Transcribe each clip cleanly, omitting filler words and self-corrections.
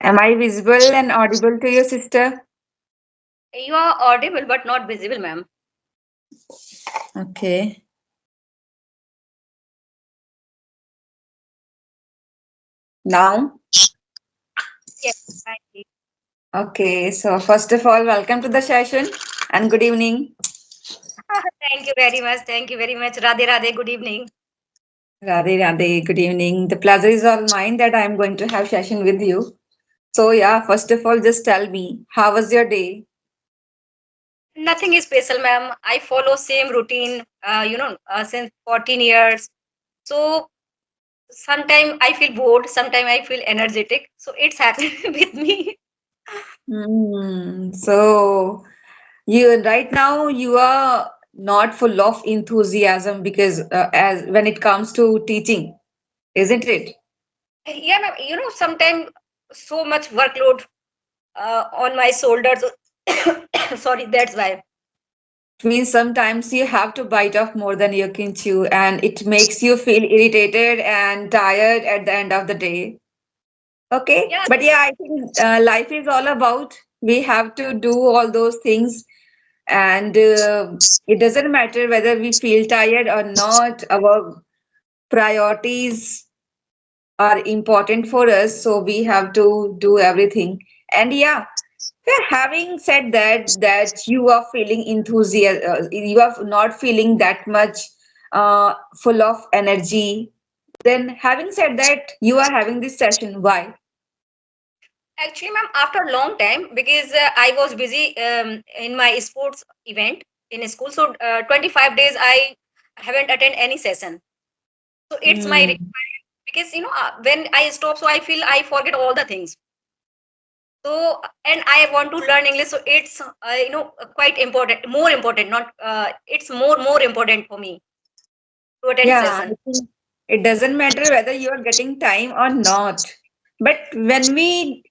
Am I visible and audible to your sister? You are audible but not visible, ma'am. Okay. Now? Yes, I see. Okay. So, first of all, welcome to the session and good evening. Thank you very much. Thank you very much. Radhe Radhe. Good evening. Radhe, Radhe, good evening. The pleasure is all mine that I am going to have session with you. So, yeah, first of all, just tell me, how was your day? Nothing is special, ma'am. I follow same routine. Since 14 years. So sometimes I feel bored. Sometimes I feel energetic. So it's happening with me. So, you right now you are not full of enthusiasm because as when it comes to teaching, isn't it? Yeah, ma'am. Sometimes so much workload on my shoulders. Sorry, that's why. It means sometimes you have to bite off more than you can chew, and it makes you feel irritated and tired at the end of the day. Okay, Yeah, but yeah, I think life is all about we have to do all those things, and it doesn't matter whether we feel tired or not. Our priorities are important for us, so we have to do everything. And yeah, having said that you are feeling enthusiasm, you are not feeling that much full of energy. Then, having said that, you are having this session. Why? actually, ma'am, after a long time, because I was busy in my sports event in school. So 25 days I haven't attended any session. So it's my Hmm. because when I stop, so I feel I forget all the things. So and I want to learn English, so it's quite important, more important. Not it's more important for me to attend Yeah, I session. think it doesn't matter whether you are getting time or not. But when we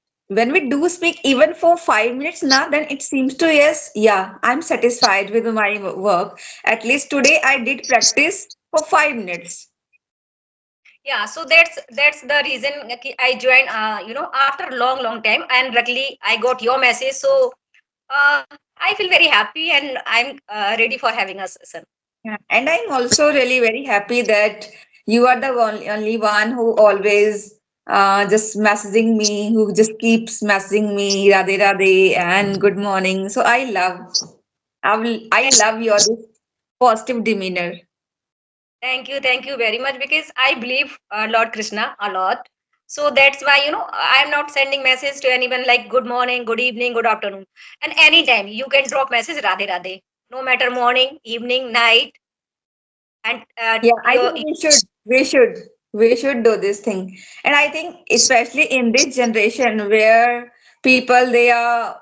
do speak even for 5 minutes now, then it seems to yes, yeah, I'm satisfied with my work. At least today I did practice for 5 minutes. Yeah, so that's the reason I joined. After a long time, and luckily I got your message. So uh, I feel very happy, and I'm ready for having a session. Yeah. And I'm also really very happy that you are the only one who always just messaging me, who just keeps messaging me, Radhe Radhe and good morning. So I love your this positive demeanor. Thank you very much because I believe Lord Krishna a lot. So that's why I'm not sending message to anyone like good morning, good evening, good afternoon, and anytime you can drop message Radhe Radhe, no matter morning, evening, night, and Yeah, I your think we should do this thing. And I think especially in this generation where people they are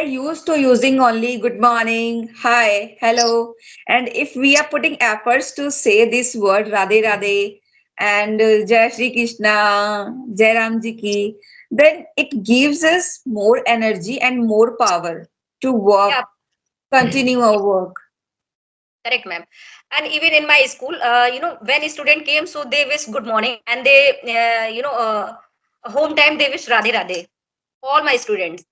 used to using only good morning, hi, hello. And if we are putting efforts to say this word Radhe Radhe and Jai Shri Krishna, Jai Ram Ji Ki, then it gives us more energy and more power to work, yeah, continue our work. correct, ma'am. And even in my school, when a student came, so they wish good morning, and they home time they wish Radhe Radhe. All my students.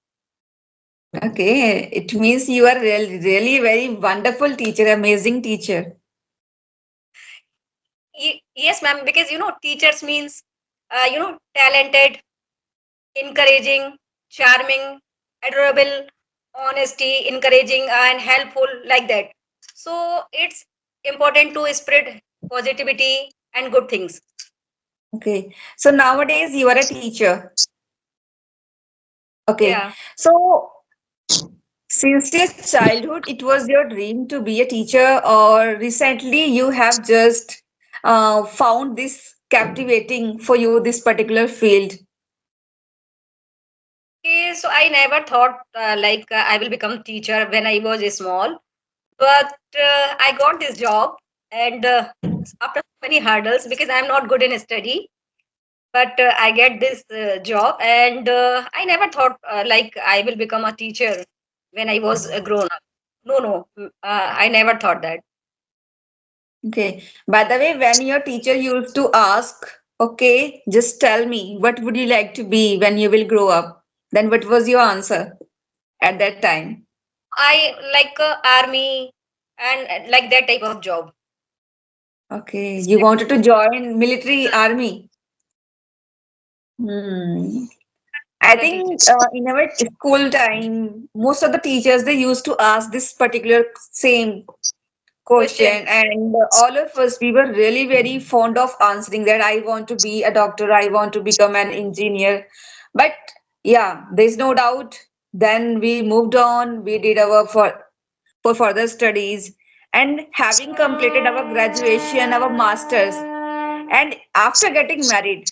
Okay, it means you are really very wonderful teacher, amazing teacher. Yes, ma'am, because teachers means talented, encouraging, charming, adorable, honesty, encouraging, and helpful, like that. So it's important to spread positivity and good things. Okay, so nowadays you are a teacher. Okay, Yeah. so since your childhood, it was your dream to be a teacher, or recently you have just found this captivating for you, this particular field? Okay, so I never thought I will become teacher when I was small, but I got this job, and after so many hurdles, because I'm not good in study, but I get this job, and I never thought I will become a teacher when I was grown up. No, no, I never thought that. Okay, by the way, when your teacher used to ask, Okay, just tell me, what would you like to be when you will grow up? Then what was your answer at that time? I like army and like that type of job. Okay, you wanted to join military army. Hmm. I The teacher. think in our school time, most of the teachers they used to ask this particular same Question. question, and all of us we were really very fond of answering that I want to be a doctor, I want to become an engineer. But yeah, there's no doubt. Then we moved on. We did our for further studies, and having completed our graduation, our masters, and after getting married,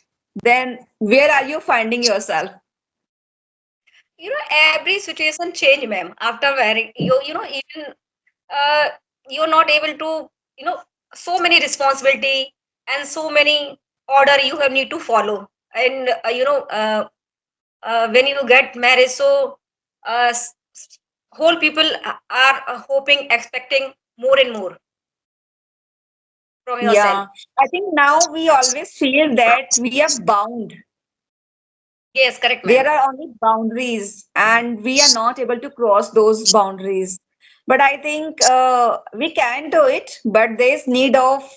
then where are you finding yourself? Every situation change, ma'am. After marriage, even uh, you're not able to, you know so many responsibility and so many order you have need to follow. And when you get married, so whole people are hoping, expecting more and more from yourself. Yeah, I think now we always feel that we are bound. Yes, correct, There ma'am. are only boundaries, and we are not able to cross those boundaries. But I think we can do it, but there's need of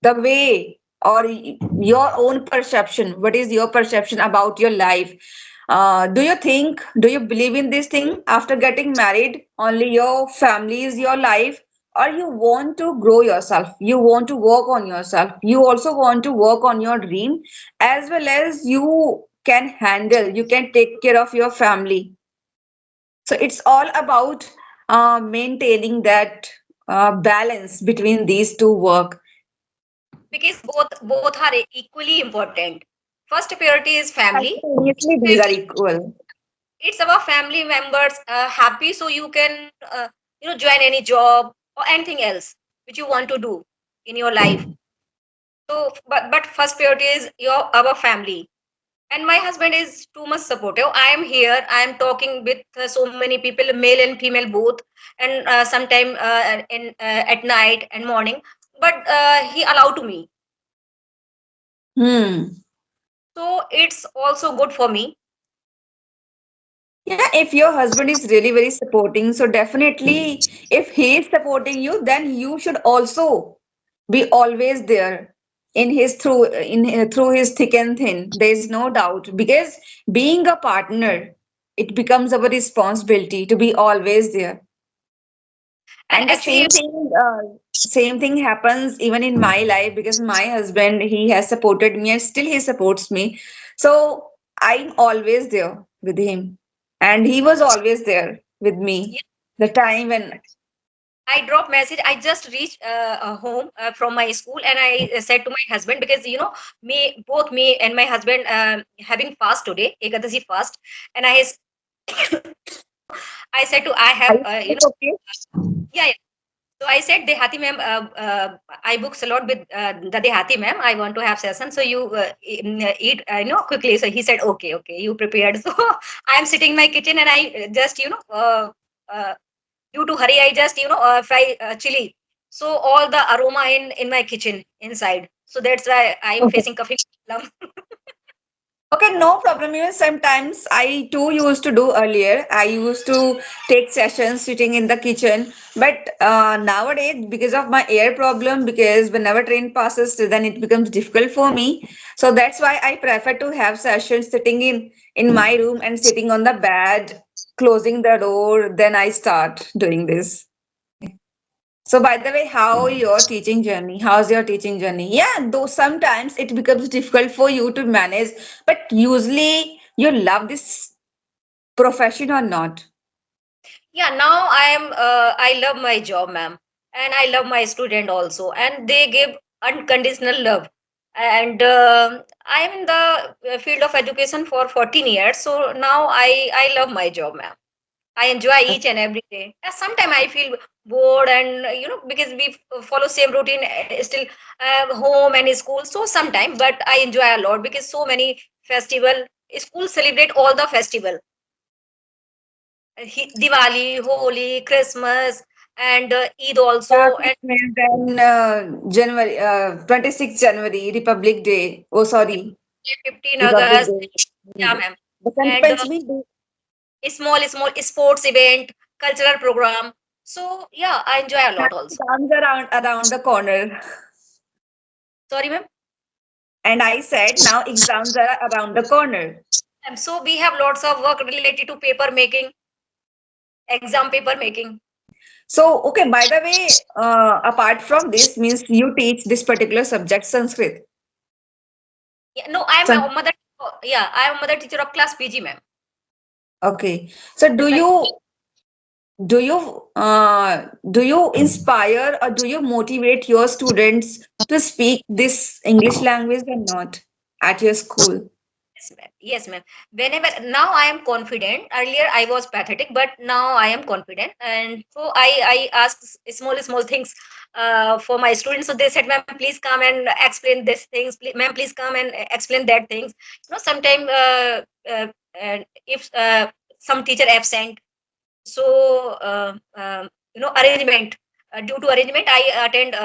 the way or your own perception. What is your perception about your life? Do you think, do you believe in this thing after getting married only your family is your life, or you want to grow yourself, you want to work on yourself, you also want to work on your dream, as well as you can handle, you can take care of your family. So it's all about maintaining that balance between these two work. Because both are equally important. First priority is family. Simultaneously, these are equal. It's our family members happy, so you can join any job or anything else which you want to do in your life. So but first priority is your our family. And my husband is too much supportive. I am here, I am talking with so many people, male and female both, and sometime in at night and morning, but he allowed to me. Hmm. So it's also good for me. Yeah, if your husband is really very supporting, so definitely if he is supporting you, then you should also be always there in his through his thick and thin. There is no doubt, because being a partner, it becomes our responsibility to be always there. And And the actually, same thing happens even in my life, because my husband, he has supported me and still he supports me. So I'm always there with him, and he was always there with me yeah, the time when. I drop message. I just reached home from my school, and I said to my husband, because me and my husband having fast today, Ekadasi fast, and I said to I Are have you still okay? yeah, yeah. So I said, Dehati ma'am, I books a lot with the Dehati ma'am. I want to have session, so you eat quickly. So he said, okay, okay, you prepared. So I am sitting in my kitchen, and I just uh, due to hurry, I just fry chili. So all the aroma in my kitchen inside. So that's why I am facing coughing problem. Okay, no problem. Even sometimes I too used to do earlier. I used to take sessions sitting in the kitchen. But nowadays, because of my air problem, because whenever train passes, then it becomes difficult for me. So that's why I prefer to have sessions sitting in my room and sitting on the bed, closing the door. Then I start doing this. So, by the way, how your teaching journey? How's your teaching journey? Yeah, though sometimes it becomes difficult for you to manage, but usually you love this profession or not. Yeah, now I love my job, ma'am, and I love my student also, and they give unconditional love. And I am in the field of education for 14 years, so now I love my job, ma'am. I enjoy each and every day. Sometimes I feel bored, and because we follow same routine, still home and school. So sometimes, but I enjoy a lot because so many festival. School celebrate all the festival. Diwali, Holi, Christmas. and Eid Yeah, also, and Christmas and January, 26th January, Republic Day. Oh, sorry, 15 Republic August. Day. Yeah, And ma'am. Basant And Panchami. small sports event, cultural program. So yeah, I enjoy a lot also. Exams around the corner. Sorry, ma'am. And I said, now exams are around the corner. And so we have lots of work related to paper making, exam paper making. So, okay, by the way, apart from this, means you teach this particular subject, Sanskrit. Yeah, no, I am a San- mother. Yeah, I am a mother teacher of class PG, ma'am. Okay. So, do you inspire or do you motivate your students to speak this English language or not at your school? Yes, ma'am. Yes, ma'am. Whenever now I am confident. Earlier I was pathetic, but now I am confident, and so I ask small things for my students. So they said, "Ma'am, please come and explain these things. Ma'am, please come and explain that things." Sometime if some teacher absent, so arrangement, due to arrangement I attend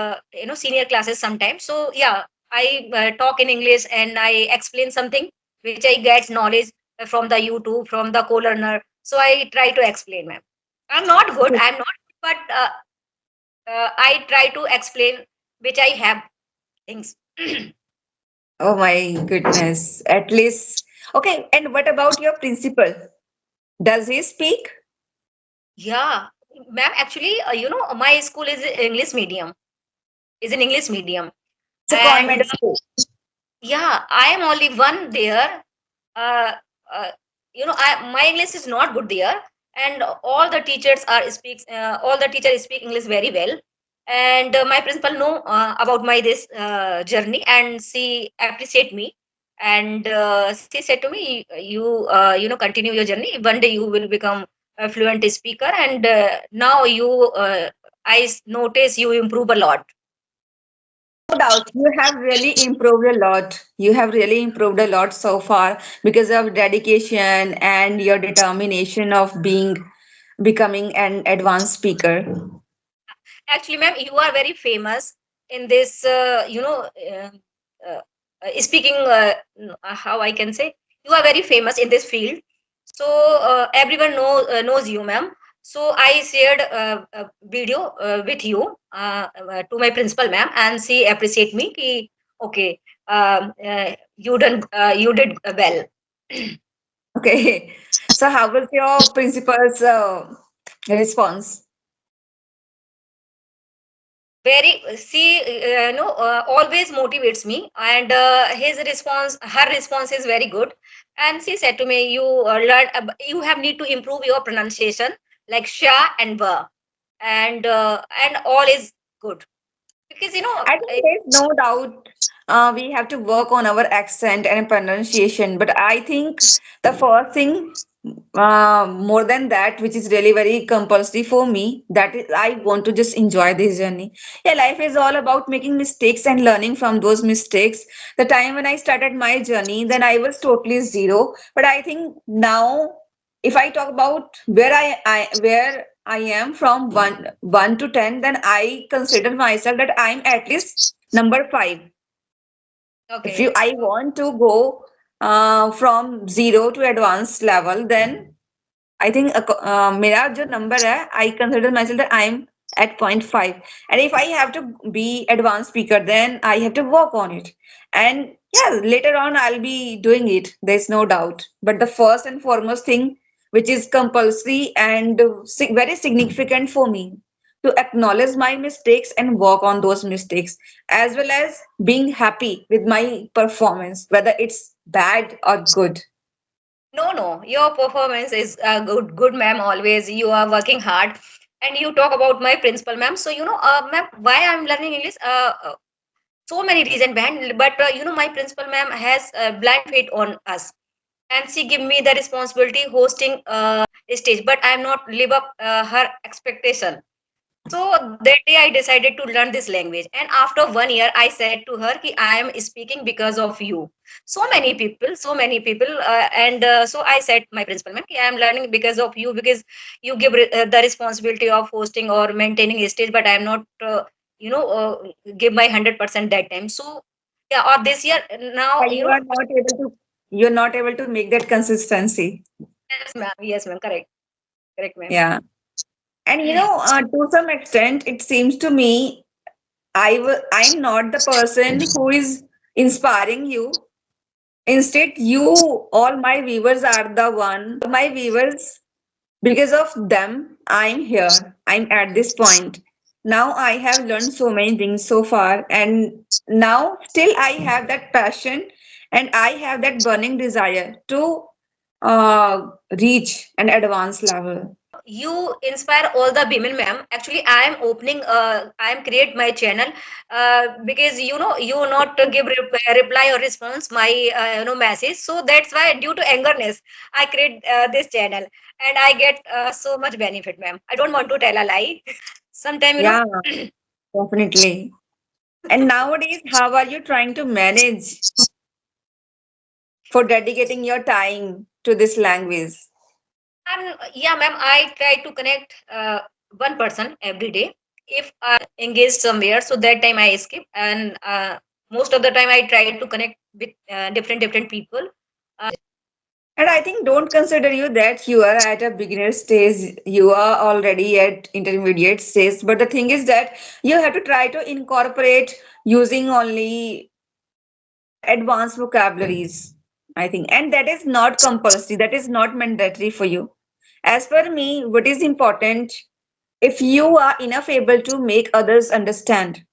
senior classes sometimes. So yeah, I talk in English and I explain something which I get knowledge from the YouTube, from the co-learner. So I try to explain, ma'am. I'm not good, but I try to explain which I have things. Oh my goodness. At least, okay. And what about your principal? Does he speak? Yeah, ma'am, actually my school is English medium, is an English medium. It's a And convent school. yeah, I am only one there. uh, uh, my English is not good there, and all the teachers speak English very well. And my principal know about my this journey, and she appreciate me. And she said to me, you continue your journey. One day you will become a fluent speaker, and now notice you improve a lot. No doubt, you have really improved a lot. You have really improved a lot so far because of dedication and your determination of becoming an advanced speaker. Actually, ma'am, you are very famous in this, uh, speaking, how I can say, you are very famous in this field. So everyone knows you, ma'am. So I shared a video with you to my principal, ma'am, and she appreciate me. Ki, okay, you did well. Okay. So how was your principal's response? Very see no always motivates me, and her response is very good. And she said to me, you have need to improve your pronunciation, like sha and ba, and all is good, because I think there's no doubt we have to work on our accent and pronunciation. But I think the first thing, more than that, which is really very compulsory for me, that is, I want to just enjoy this journey. Yeah, life is all about making mistakes and learning from those mistakes. The time when I started my journey, then I was totally zero. But I think now, if I talk about where I am from one to ten, then I consider myself that I'm at least number five. If okay. you I want to go from zero to advanced level, then I think मेरा जो number है, I consider myself that I'm at point 0.5. And if I have to be advanced speaker, then I have to work on it. And yeah, later on I'll be doing it. There's no doubt. But the first and foremost thing, which is compulsory and very significant for me, to acknowledge my mistakes and work on those mistakes, as well as being happy with my performance, whether it's bad or good. No, your performance is good, ma'am. Always you are working hard. And you talk about my principal, ma'am. So ma'am, why I'm learning English, so many reasons behind, but my principal ma'am has blind faith on us, and she give me the responsibility hosting stage, but I'm not live up her expectation. So that day I decided to learn this language. And after 1 year, I said to her, ki, I am speaking because of you. So many people. So I said my principal, ma'am, ki, I am learning because of you, because you give the responsibility of hosting or maintaining a stage, but I am not, give my 100% that time. So yeah, or this year now, You are not able to, you're not able to make that consistency. yes, ma'am, correct, correct, ma'am. Yeah. And to some extent, it seems to me I'm not the person who is inspiring you. Instead, all my viewers are the one, my viewers, because of them, I'm here. I'm at this point. Now I have learned so many things so far, and now still I have that passion and I have that burning desire to reach an advanced level. You inspire all the women, ma'am. Actually, I am opening, I am create my channel, because you not to give reply or response my message. So that's why, due to angerness, I create this channel, and I get so much benefit, ma'am. I don't want to tell a lie. Sometime, Yeah, definitely. And nowadays, how are you trying to manage for dedicating your time to this language? and yeah, ma'am, I try to connect one person every day. If I engage somewhere, so that time I skip, and most of the time I try to connect with different people. And I think don't consider you that you are at a beginner stage, you are already at intermediate stage. But the thing is that you have to try to incorporate using only advanced vocabularies, I think. And that is not compulsory, that is not mandatory for you. As per me, what is important, if you are enough able to make others understand,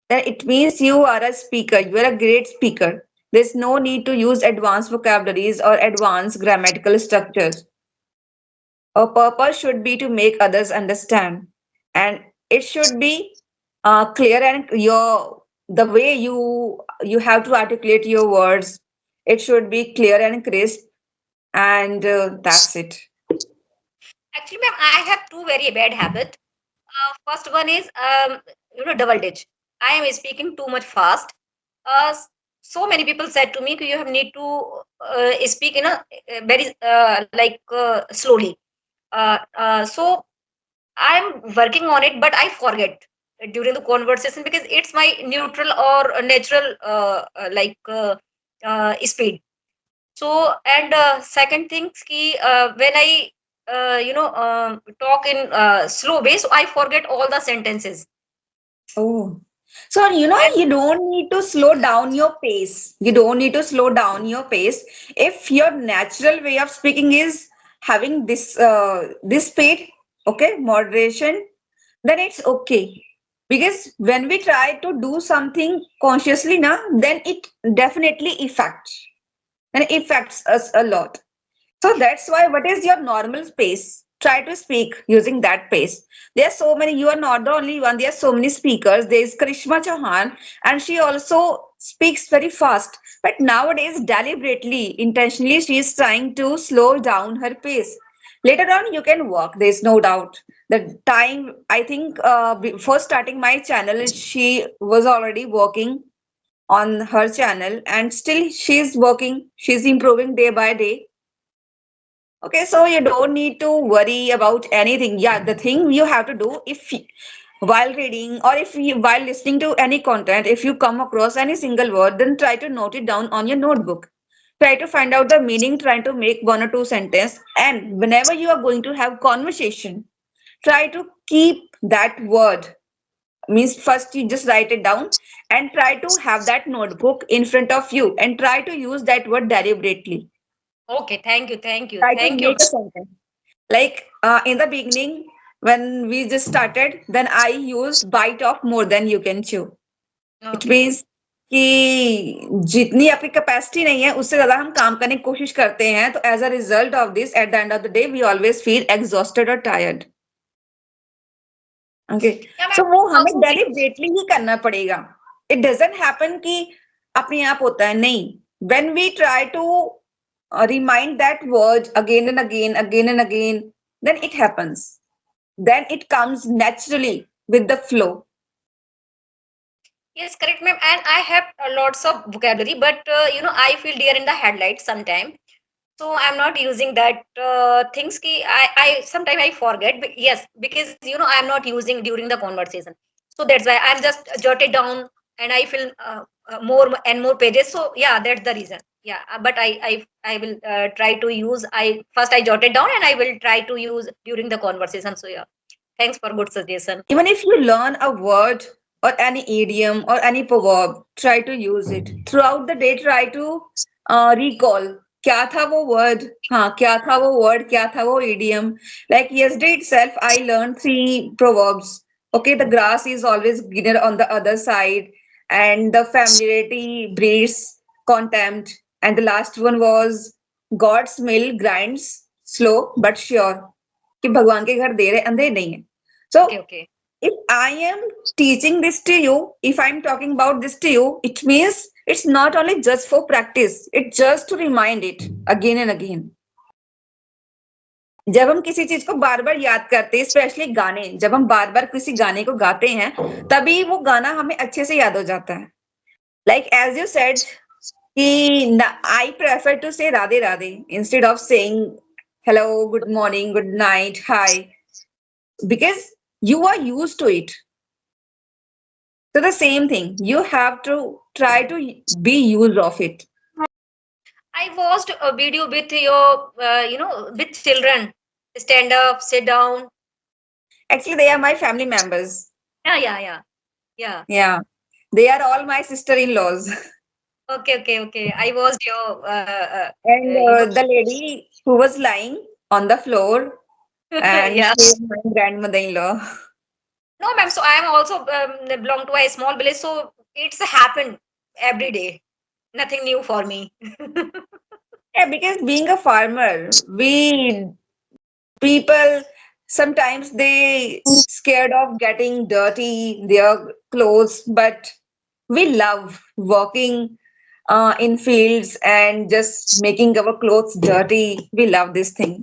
then it means you are a speaker, you are a great speaker. There's no need to use advanced vocabularies or advanced grammatical structures. Our purpose should be to make others understand, and it should be clear, and your the way you have to articulate your words. It should be clear and crisp, and that's it. Actually, ma'am, I have two very bad habits. First one is, double ditch. I am speaking too much fast. So many people said to me, you have need to speak in a very slowly. So I'm working on it, but I forget during the conversation, because it's my neutral or natural speed. So, and second thing, ki, when I talk in slow way, so I forget all the sentences. Oh, so And you don't need to slow down your pace. You don't need to slow down your pace. If your natural way of speaking is having this speed, okay, moderation, then it's okay. Because when we try to do something consciously now, then it definitely affects and affects us a lot. So that's why, what is your normal pace? Try to speak using that pace. There are so many, you are not the only one. There are so many speakers. There is Karishma Chauhan, and she also speaks very fast. But nowadays, deliberately, intentionally, she is trying to slow down her pace. Later on, you can walk, there is no doubt. The time, I think, before starting my channel, she was already working on her channel, and still she's working, she's improving day by day. Okay, so you don't need to worry about anything. Yeah, the thing you have to do, while reading or while listening to any content, if you come across any single word, then try to note it down on your notebook. Try to find out the meaning, try to make one or two sentences. And whenever you are going to have conversation, try to keep that word. Means first you just write it down and try to have that notebook in front of you and try to use that word deliberately. okay, thank you, thank you, Try to thank you. make a sentence. Like in the beginning, when we just started, then I used bite off more than you can chew. It Okay. means कि जितनी आपकी capacity नहीं है उससे ज्यादा हम काम करने की कोशिश करते हैं तो as a result of this at the end of the day we always feel exhausted और tired. Okay, Yeah, ma'am, so वो it's हमें also डेलिबरेटली ही करना पड़ेगा. इट डजंट हैपन कि अपने आप होता है, नहीं. When we try to remind that word again and again, again and again, then it happens. then it comes naturally with the flow. Yes, correct, ma'am. And I have lots of vocabulary, but I feel deer in the headlights sometime. So I'm not using that things. Ki I sometimes I forget. But yes, because I'm not using during the conversation. So that's why I'm just jotted down, and I feel more and more pages. So yeah, that's the reason. Yeah, but I will try to use. I first I jotted down, and I will try to use during the conversation. So yeah, thanks for good suggestion. Even if you learn a word or any idiom or any proverb, try to use it throughout the day. Try to recall क्या था वो word, हाँ क्या था वो word, क्या था वो idiom. Like yesterday itself I learned three proverbs. Okay, the grass is always greener on the other side, and the familiarity breeds contempt, and the last one was God's mill grinds slow but sure, कि भगवान के घर देर है अंधेर नहीं है. So Okay, okay. if I am teaching this to you, if I'm talking about this to you, it means it's not only just for practice, it's just to remind it again and again. जब हम किसी चीज को बार बार याद करते हैं, specially गाने, जब हम बार बार किसी गाने को गाते हैं, तभी वो गाना हमें अच्छे से याद हो जाता है. लाइक एज यू सेड कि आई प्रेफर टू से Radhe Radhe instead of saying hello, good morning, good night, hi, because you are used to it. So the same thing, you have to try to be used of it. I watched a video with with children. Stand up, sit down. Actually, they are my family members. Yeah, yeah, yeah, yeah. Yeah, they are all my sister-in-laws. Okay, okay, okay. I watched your And YouTube. the lady who was lying on the floor, and Yeah. she is my grandmother-in-law. No, ma'am. So I am also belong to a small village. So it's happened every day. Nothing new for me. Yeah, because being a farmer, we people sometimes they scared of getting dirty their clothes, but we love working in fields and just making our clothes dirty. We love this thing.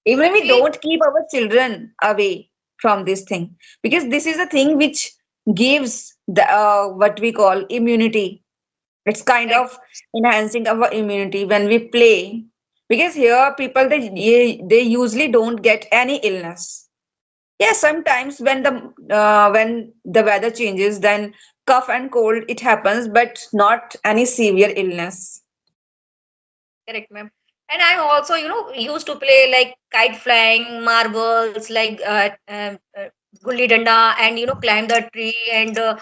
Even if we Actually, don't keep our children away from this thing, because this is a thing which gives the what we call immunity. It's kind correct, of enhancing our immunity when we play, because here people they usually don't get any illness. Yeah, sometimes when the weather changes, then cough and cold it happens, but not any severe illness. correct, ma'am. And I'm also, used to play like kite flying, marbles, like gulli danda, and climb the tree and uh,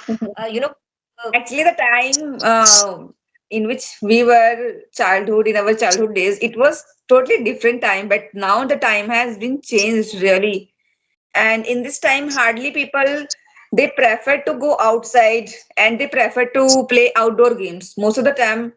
Actually, the time in which we were childhood, in our childhood days, it was totally different time. But now the time has been changed really. And in this time, hardly people they prefer to go outside and they prefer to play outdoor games. Most of the time,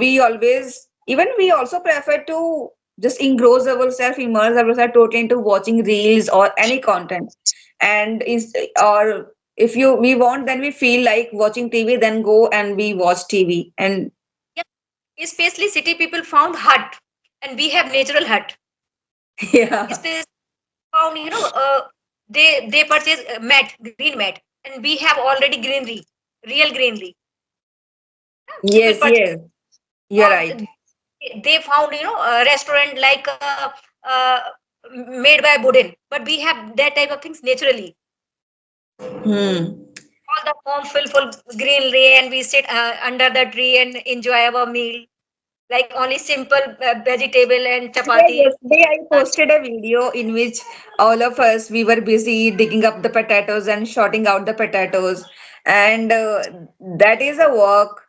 we always even we also prefer to just engross ourselves, immerse ourselves totally into watching reels or any content. And is or if you we want, then we feel like watching TV, then go and we watch TV. And yeah, especially city people found hut, and we have natural hut. yeah, Space found, they purchase mat, green mat, and we have already greenery, real greenery. People yes, purchase, yes, you're or right. they found, a restaurant like made by wooden, but we have that type of things naturally. Hmm. All the home filled full greenery, and we sit under the tree and enjoy our meal, like only simple vegetable and Yeah, chapati. yesterday I posted a video in which all of us we were busy digging up the potatoes and sorting out the potatoes, and that is a work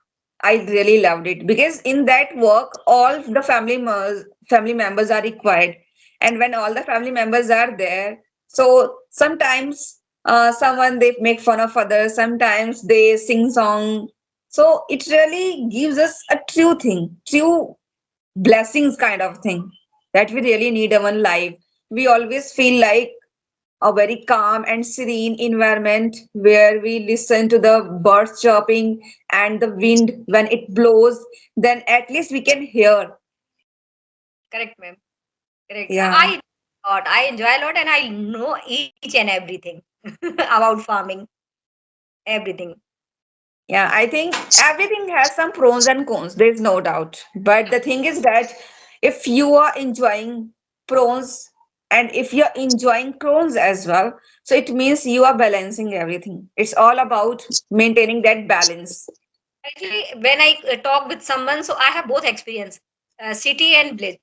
I really loved it, because in that work all the family members are required, and when all the family members are there, so sometimes someone they make fun of others, sometimes they sing song, so it really gives us a true thing, true blessings kind of thing that we really need in our life. We always feel like a very calm and serene environment where we listen to the birds chirping and the wind when it blows, then at least we can hear. Correct, ma'am. Correct. Yeah. lot. I enjoy a lot, and I know each and everything about farming, everything. Yeah, I think everything has some pros and cons, there's no doubt. But the thing is that if you are enjoying pros and if you're enjoying cons as well, so it means you are balancing everything. It's all about maintaining that balance. Actually, when I talk with someone, so I have both experience, city and village.